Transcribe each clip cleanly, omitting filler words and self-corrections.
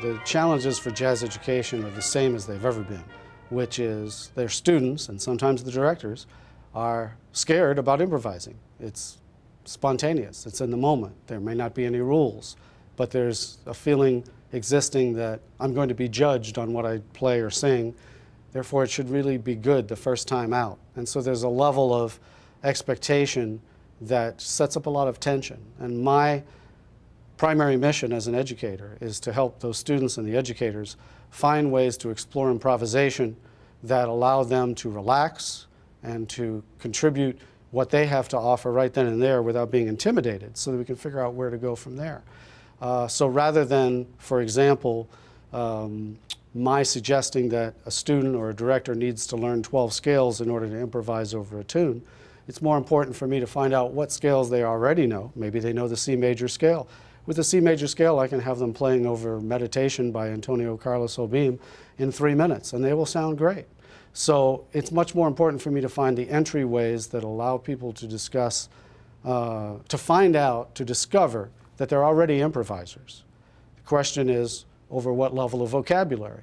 The challenges for jazz education are the same as they've ever been, which is their students, and sometimes the directors, are scared about improvising. It's spontaneous, it's in the moment. There may not be any rules, but there's a feeling existing that I'm going to be judged on what I play or sing, therefore it should really be good the first time out. And so there's a level of expectation that sets up a lot of tension. And my primary mission as an educator is to help those students and the educators find ways to explore improvisation that allow them to relax and to contribute what they have to offer right then and there without being intimidated, so that we can figure out where to go from there. So rather than, for example, my suggesting that a student or a director needs to learn 12 scales in order to improvise over a tune, it's more important for me to find out what scales they already know. Maybe they know the C major scale. With the C major scale, I can have them playing over Meditation by Antonio Carlos Jobim in 3 minutes, and they will sound great. So it's much more important for me to find the entryways that allow people to discuss, to find out, to discover that they're already improvisers. The question is, over what level of vocabulary?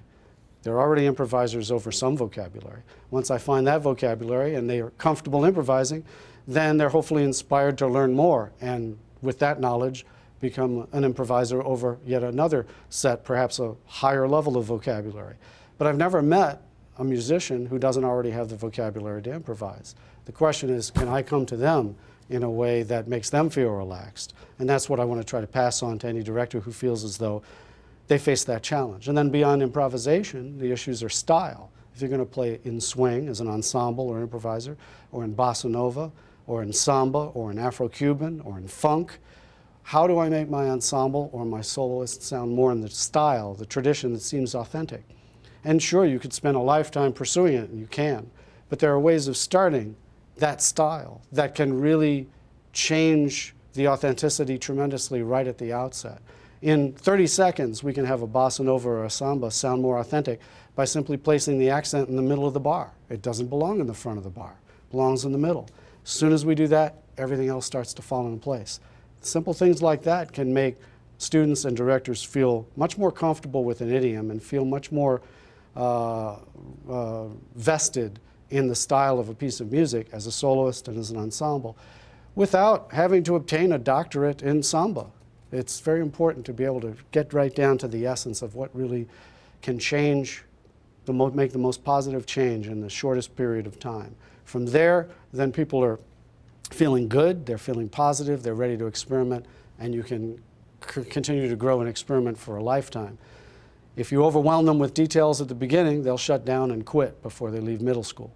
They're already improvisers over some vocabulary. Once I find that vocabulary and they are comfortable improvising, then they're hopefully inspired to learn more, and with that knowledge, become an improviser over yet another set, perhaps a higher level of vocabulary. But I've never met a musician who doesn't already have the vocabulary to improvise. The question is, can I come to them in a way that makes them feel relaxed? And that's what I want to try to pass on to any director who feels as though they face that challenge. And then beyond improvisation, the issues are style. If you're going to play in swing as an ensemble or improviser, or in bossa nova, or in samba, or in Afro-Cuban, or in funk, how do I make my ensemble or my soloist sound more in the style, the tradition that seems authentic? And sure, you could spend a lifetime pursuing it, and you can, but there are ways of starting that style that can really change the authenticity tremendously right at the outset. In 30 seconds, we can have a bossa nova or a samba sound more authentic by simply placing the accent in the middle of the bar. It doesn't belong in the front of the bar, it belongs in the middle. As soon as we do that, everything else starts to fall into place. Simple things like that can make students and directors feel much more comfortable with an idiom and feel much more vested in the style of a piece of music as a soloist and as an ensemble without having to obtain a doctorate in samba. It's very important to be able to get right down to the essence of what really can change, make the most positive change in the shortest period of time. From there, then people are feeling good, they're feeling positive, they're ready to experiment, and you can continue to grow and experiment for a lifetime. If you overwhelm them with details at the beginning, they'll shut down and quit before they leave middle school.